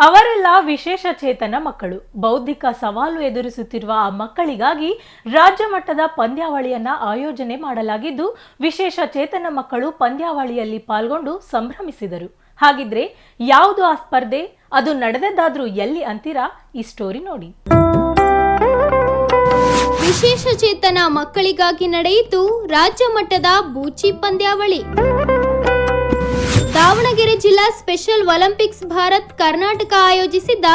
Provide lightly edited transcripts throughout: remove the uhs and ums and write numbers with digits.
ಅವರೆಲ್ಲ ವಿಶೇಷ ಚೇತನ ಮಕ್ಕಳು. ಬೌದ್ಧಿಕ ಸವಾಲು ಎದುರಿಸುತ್ತಿರುವ ಆ ಮಕ್ಕಳಿಗಾಗಿ ರಾಜ್ಯ ಮಟ್ಟದ ಪಂದ್ಯಾವಳಿಯನ್ನ ಆಯೋಜನೆ ಮಾಡಲಾಗಿದ್ದು, ವಿಶೇಷ ಚೇತನ ಮಕ್ಕಳು ಪಂದ್ಯಾವಳಿಯಲ್ಲಿ ಪಾಲ್ಗೊಂಡು ಸಂಭ್ರಮಿಸಿದರು. ಹಾಗಿದ್ರೆ ಯಾವುದು ಆ ಸ್ಪರ್ಧೆ? ಅದು ನಡೆದದ್ದಾದ್ರೂ ಎಲ್ಲಿ ಅಂತೀರಾ? ಈ ಸ್ಟೋರಿ ನೋಡಿ. ವಿಶೇಷ ಚೇತನ ಮಕ್ಕಳಿಗಾಗಿ ನಡೆಯಿತು ರಾಜ್ಯ ಮಟ್ಟದ ಬೂಚಿ ಪಂದ್ಯಾವಳಿ. ದಾವಣಗೆರೆ ಜಿಲ್ಲಾ ಸ್ಪೆಷಲ್ ಒಲಿಂಪಿಕ್ಸ್ ಭಾರತ್ ಕರ್ನಾಟಕ ಆಯೋಜಿಸಿದ್ದ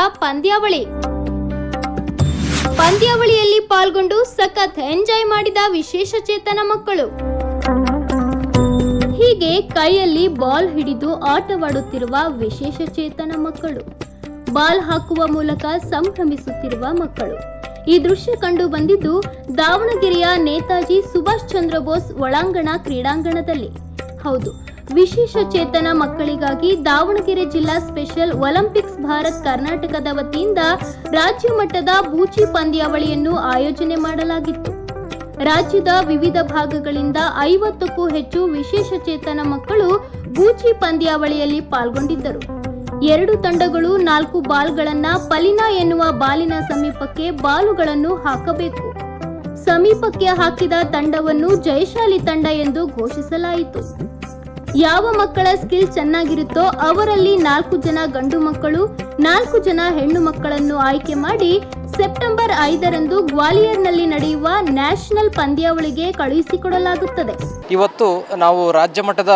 ಪಂದ್ಯಾವಳಿಯಲ್ಲಿ ಪಾಲ್ಗೊಂಡು ಸಖತ್ ಎಂಜಾಯ್ ಮಾಡಿದ ವಿಶೇಷ ಚೇತನ ಮಕ್ಕಳು. ಹೀಗೆ ಕೈಯಲ್ಲಿ ಬಾಲ್ ಹಿಡಿದು ಆಟವಾಡುತ್ತಿರುವ ವಿಶೇಷ ಚೇತನ ಮಕ್ಕಳು, ಬಾಲ್ ಹಾಕುವ ಮೂಲಕ ಸಂಭ್ರಮಿಸುತ್ತಿರುವ ಮಕ್ಕಳು. ಈ ದೃಶ್ಯ ಕಂಡು ಬಂದಿದ್ದು ದಾವಣಗೆರೆಯ ನೇತಾಜಿ ಸುಭಾಷ್ ಚಂದ್ರ ಬೋಸ್ ಒಳಾಂಗಣ ಕ್ರೀಡಾಂಗಣದಲ್ಲಿ. ಹೌದು, ವಿಶೇಷ ಚೇತನ ಮಕ್ಕಳಿಗಾಗಿ ದಾವಣಗೆರೆ ಜಿಲ್ಲಾ ಸ್ಪೆಷಲ್ ಒಲಿಂಪಿಕ್ಸ್ ಭಾರತ್ ಕರ್ನಾಟಕದ ವತಿಯಿಂದ ರಾಜ್ಯ ಮಟ್ಟದ ಬೂಚಿ ಪಂದ್ಯಾವಳಿಯನ್ನು ಆಯೋಜನೆ ಮಾಡಲಾಗಿತ್ತು. ರಾಜ್ಯದ ವಿವಿಧ ಭಾಗಗಳಿಂದ 50ಕ್ಕೂ ಹೆಚ್ಚು ವಿಶೇಷ ಚೇತನ ಮಕ್ಕಳು ಬೂಚಿ ಪಂದ್ಯಾವಳಿಯಲ್ಲಿ ಪಾಲ್ಗೊಂಡಿದ್ದರು. 2 ತಂಡಗಳು 4 ಬಾಲ್ಗಳನ್ನ ಪಲಿನ ಎನ್ನುವ ಬಾಲಿನ ಸಮೀಪಕ್ಕೆ ಬಾಲುಗಳನ್ನು ಹಾಕಬೇಕು. ಸಮೀಪಕ್ಕೆ ಹಾಕಿದ ತಂಡವನ್ನು ಜಯಶಾಲಿ ತಂಡ ಎಂದು ಘೋಷಿಸಲಾಯಿತು. ಯಾವ ಮಕ್ಕಳ ಸ್ಕಿಲ್ ಚೆನ್ನಾಗಿರುತ್ತೋ ಅವರಲ್ಲಿ 4 ಜನ ಗಂಡು ಮಕ್ಕಳು, 4 ಜನ ಹೆಣ್ಣು ಮಕ್ಕಳನ್ನು ಆಯ್ಕೆ ಮಾಡಿ ಸೆಪ್ಟೆಂಬರ್ 5ರಂದು ಗ್ವಾಲಿಯರ್ನಲ್ಲಿ ನಡೆಯುವ ನ್ಯಾಷನಲ್ ಪಂದ್ಯಾವಳಿಗೆ ಕಳುಹಿಸಿಕೊಡಲಾಗುತ್ತದೆ. ಇವತ್ತು ನಾವು ರಾಜ್ಯ ಮಟ್ಟದ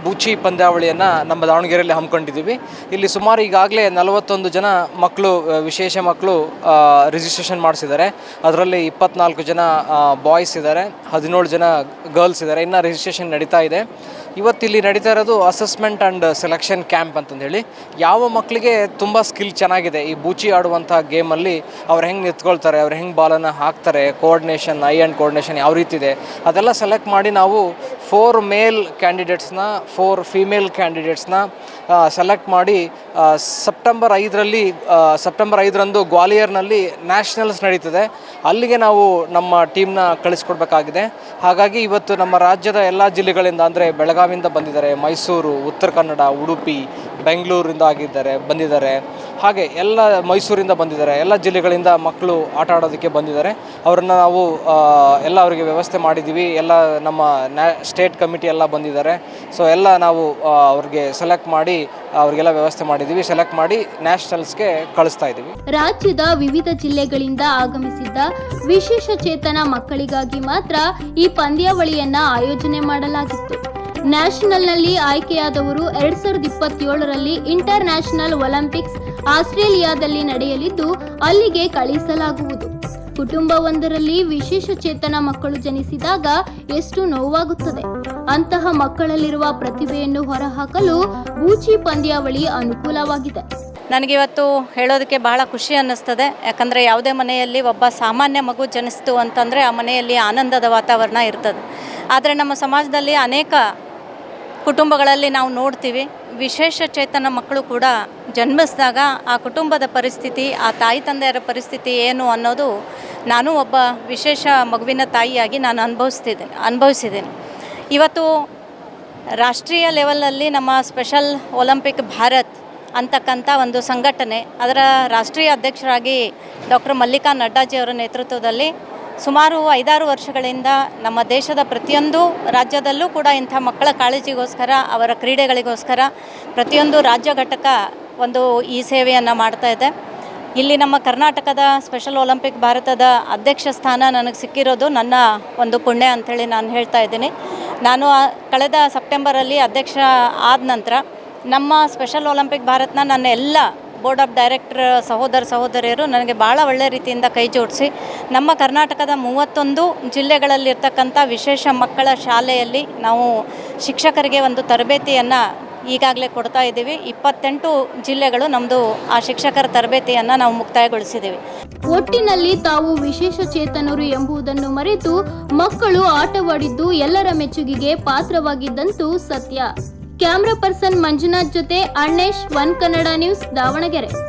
ಬೂಚಿ ಪಂದ್ಯಾವಳಿಯನ್ನು ನಮ್ಮ ದಾವಣಗೆರೆಯಲ್ಲಿ ಹಮ್ಮಿಕೊಂಡಿದ್ದೀವಿ. ಇಲ್ಲಿ ಸುಮಾರು ಈಗಾಗಲೇ 41 ಜನ ಮಕ್ಕಳು, ವಿಶೇಷ ಮಕ್ಕಳು ರಿಜಿಸ್ಟ್ರೇಷನ್ ಮಾಡಿಸಿದ್ದಾರೆ. ಅದರಲ್ಲಿ 24 ಜನ ಬಾಯ್ಸ್ ಇದ್ದಾರೆ, 17 ಜನ ಗರ್ಲ್ಸ್ ಇದ್ದಾರೆ. ಇನ್ನು ರಿಜಿಸ್ಟ್ರೇಷನ್ ನಡೀತಾ ಇದೆ. ಇವತ್ತಿಲ್ಲಿ ನಡೀತಾ ಇರೋದು ಅಸೆಸ್ಮೆಂಟ್ ಆ್ಯಂಡ್ ಸೆಲೆಕ್ಷನ್ ಕ್ಯಾಂಪ್ ಅಂತಂದೇಳಿ. ಯಾವ ಮಕ್ಕಳಿಗೆ ತುಂಬ ಸ್ಕಿಲ್ ಚೆನ್ನಾಗಿದೆ ಈ ಬೂಚಿ ಆಡುವಂಥ ಗೇಮಲ್ಲಿ, ಅವ್ರು ಹೆಂಗೆ ನಿಂತ್ಕೊಳ್ತಾರೆ, ಅವ್ರು ಹೆಂಗೆ ಬಾಲನ್ನು ಹಾಕ್ತಾರೆ, ಕೋಆರ್ಡಿನೇಷನ್, ಐ ಆ್ಯಂಡ್ ಕೋಆರ್ಡಿನೇಷನ್ ಯಾವ ರೀತಿ ಇದೆ ಅದೆಲ್ಲ ಸೆಲೆಕ್ಟ್ ಮಾಡಿ ನಾವು 4 ಮೇಲ್ ಕ್ಯಾಂಡಿಡೇಟ್ಸ್ನ 4 ಫೀಮೇಲ್ ಕ್ಯಾಂಡಿಡೇಟ್ಸ್ನ ಸೆಲೆಕ್ಟ್ ಮಾಡಿ ಸೆಪ್ಟೆಂಬರ್ 5ರಂದು ಗ್ವಾಲಿಯರ್ನಲ್ಲಿ ನ್ಯಾಷನಲ್ಸ್ ನಡೀತದೆ. ಅಲ್ಲಿಗೆ ನಾವು ನಮ್ಮ ಟೀಮ್ನ ಕಳಿಸ್ಕೊಡ್ಬೇಕಾಗಿದೆ. ಹಾಗಾಗಿ ಇವತ್ತು ನಮ್ಮ ರಾಜ್ಯದ ಎಲ್ಲ ಜಿಲ್ಲೆಗಳಿಂದ, ಅಂದರೆ ಬೆಳಗಾವಿಯಿಂದ ಬಂದಿದ್ದಾರೆ, ಮೈಸೂರು, ಉತ್ತರ ಕನ್ನಡ, ಉಡುಪಿ, ಬೆಂಗಳೂರಿಂದ ಬಂದಿದ್ದಾರೆ, ಹಾಗೆ ಎಲ್ಲ ಮೈಸೂರಿಂದ ಬಂದಿದ್ದಾರೆ. ಎಲ್ಲ ಜಿಲ್ಲೆಗಳಿಂದ ಮಕ್ಕಳು ಆಟ ಆಡೋದಕ್ಕೆ ಬಂದಿದ್ದಾರೆ. ಅವರನ್ನು ನಾವು ಎಲ್ಲ ಅವರಿಗೆ ವ್ಯವಸ್ಥೆ ಮಾಡಿದ್ದೀವಿ. ಎಲ್ಲ ನಮ್ಮ ಸ್ಟೇಟ್ ಕಮಿಟಿ ಎಲ್ಲ ಬಂದಿದ್ದಾರೆ. ಸೊ ಎಲ್ಲ ನಾವು ಅವ್ರಿಗೆ ಸೆಲೆಕ್ಟ್ ಮಾಡಿ ಅವರಿಗೆಲ್ಲ ವ್ಯವಸ್ಥೆ ಮಾಡಿದ್ದೀವಿ. ಸೆಲೆಕ್ಟ್ ಮಾಡಿ ನ್ಯಾಷನಲ್ಸ್ಗೆ ಕಳಿಸ್ತಾ ಇದ್ದೀವಿ. ರಾಜ್ಯದ ವಿವಿಧ ಜಿಲ್ಲೆಗಳಿಂದ ಆಗಮಿಸಿದ್ದ ವಿಶೇಷ ಚೇತನ ಮಕ್ಕಳಿಗಾಗಿ ಮಾತ್ರ ಈ ಪಂದ್ಯಾವಳಿಯನ್ನ ಆಯೋಜನೆ ಮಾಡಲಾಗಿತ್ತು. ನ್ಯಾಷನಲ್ನಲ್ಲಿ ಆಯ್ಕೆಯಾದವರು 2027ರಲ್ಲಿ ಇಂಟರ್ ನ್ಯಾಷನಲ್ ಒಲಿಂಪಿಕ್ಸ್ ಆಸ್ಟ್ರೇಲಿಯಾದಲ್ಲಿ ನಡೆಯಲಿದ್ದು ಅಲ್ಲಿಗೆ ಕಳುಹಿಸಲಾಗುವುದು. ಕುಟುಂಬವೊಂದರಲ್ಲಿ ವಿಶೇಷ ಚೇತನ ಮಕ್ಕಳು ಜನಿಸಿದಾಗ ಎಷ್ಟು ನೋವಾಗುತ್ತದೆ. ಅಂತಹ ಮಕ್ಕಳಲ್ಲಿರುವ ಪ್ರತಿಭೆಯನ್ನು ಹೊರಹಾಕಲು ಬೂಚಿ ಪಂದ್ಯಾವಳಿ ಅನುಕೂಲವಾಗಿದೆ. ನನಗಿವತ್ತು ಹೇಳೋದಕ್ಕೆ ಬಹಳ ಖುಷಿ ಅನ್ನಿಸ್ತದೆ. ಯಾಕಂದರೆ ಯಾವುದೇ ಮನೆಯಲ್ಲಿ ಒಬ್ಬ ಸಾಮಾನ್ಯ ಮಗು ಜನಿಸ್ತು ಅಂತಂದರೆ ಆ ಮನೆಯಲ್ಲಿ ಆನಂದದ ವಾತಾವರಣ ಇರ್ತದೆ. ಆದರೆ ನಮ್ಮ ಸಮಾಜದಲ್ಲಿ ಅನೇಕ ಕುಟುಂಬಗಳಲ್ಲಿ ನಾವು ನೋಡ್ತೀವಿ, ವಿಶೇಷ ಚೇತನ ಮಕ್ಕಳು ಕೂಡ ಜನ್ಮಿಸಿದಾಗ ಆ ಕುಟುಂಬದ ಪರಿಸ್ಥಿತಿ, ಆ ತಾಯಿ ತಂದೆಯರ ಪರಿಸ್ಥಿತಿ ಏನು ಅನ್ನೋದು ನಾನು ಒಬ್ಬ ವಿಶೇಷ ಮಗುವಿನ ತಾಯಿಯಾಗಿ ನಾನು ಅನುಭವಿಸಿದ್ದೀನಿ. ಇವತ್ತು ರಾಷ್ಟ್ರೀಯ ಲೆವೆಲಲ್ಲಿ ನಮ್ಮ ಸ್ಪೆಷಲ್ ಒಲಿಂಪಿಕ್ ಭಾರತ್ ಅಂತಕ್ಕಂಥ ಒಂದು ಸಂಘಟನೆ, ಅದರ ರಾಷ್ಟ್ರೀಯ ಅಧ್ಯಕ್ಷರಾಗಿ ಡಾಕ್ಟರ್ ಮಲ್ಲಿಕಾ ನಡ್ಡಾಜಿಯವರ ನೇತೃತ್ವದಲ್ಲಿ ಸುಮಾರು 5-6 ವರ್ಷಗಳಿಂದ ನಮ್ಮ ದೇಶದ ಪ್ರತಿಯೊಂದು ರಾಜ್ಯದಲ್ಲೂ ಕೂಡ ಇಂಥ ಮಕ್ಕಳ ಕಾಳಜಿಗೋಸ್ಕರ, ಅವರ ಕ್ರೀಡೆಗಳಿಗೋಸ್ಕರ ಪ್ರತಿಯೊಂದು ರಾಜ್ಯ ಘಟಕ ಒಂದು ಈ ಸೇವೆಯನ್ನು ಮಾಡ್ತಾ ಇದೆ. ಇಲ್ಲಿ ನಮ್ಮ ಕರ್ನಾಟಕದ ಸ್ಪೆಷಲ್ ಒಲಿಂಪಿಕ್ ಭಾರತದ ಅಧ್ಯಕ್ಷ ಸ್ಥಾನ ನನಗೆ ಸಿಕ್ಕಿರೋದು ನನ್ನ ಒಂದು ಪುಣ್ಯ ಅಂಥೇಳಿ ನಾನು ಹೇಳ್ತಾ ಇದ್ದೀನಿ. ನಾನು ಕಳೆದ ಸೆಪ್ಟೆಂಬರಲ್ಲಿ ಅಧ್ಯಕ್ಷ ಆದ ನಂತರ ನಮ್ಮ ಸ್ಪೆಷಲ್ ಒಲಿಂಪಿಕ್ ಭಾರತನ ನನ್ನ ಎಲ್ಲ ಬೋರ್ಡ್ ಆಫ್ ಡೈರೆಕ್ಟರ್ ಸಹೋದರಿಯರು ನನಗೆ ಭಾಳ ಒಳ್ಳೆಯ ರೀತಿಯಿಂದ ಕೈ ಜೋಡಿಸಿ ನಮ್ಮ ಕರ್ನಾಟಕದ 31 ಜಿಲ್ಲೆಗಳಲ್ಲಿರ್ತಕ್ಕಂಥ ವಿಶೇಷ ಮಕ್ಕಳ ಶಾಲೆಯಲ್ಲಿ ನಾವು ಶಿಕ್ಷಕರಿಗೆ ಒಂದು ತರಬೇತಿಯನ್ನು ಈಗಾಗಲೇ ಕೊಡ್ತಾ ಇದ್ದೀವಿ. 28 ಜಿಲ್ಲೆಗಳು ನಮ್ಮದು ಆ ಶಿಕ್ಷಕರ ತರಬೇತಿಯನ್ನು ನಾವು ಮುಕ್ತಾಯಗೊಳಿಸಿದ್ದೀವಿ. ಒಟ್ಟಿನಲ್ಲಿ ತಾವು ವಿಶೇಷ ಚೇತನರು ಎಂಬುದನ್ನು ಮರೆತು ಮಕ್ಕಳು ಆಟವಾಡಿದ್ದು ಎಲ್ಲರ ಮೆಚ್ಚುಗೆಗೆ ಪಾತ್ರವಾಗಿದ್ದಂತೂ ಸತ್ಯ. ಕ್ಯಾಮ್ರಾ ಪರ್ಸನ್ ಮಂಜುನಾಥ್ ಜೊತೆ ಅಣ್ಣೇಶ್, ಒನ್ ಕನ್ನಡ ನ್ಯೂಸ್, ದಾವಣಗೆರೆ.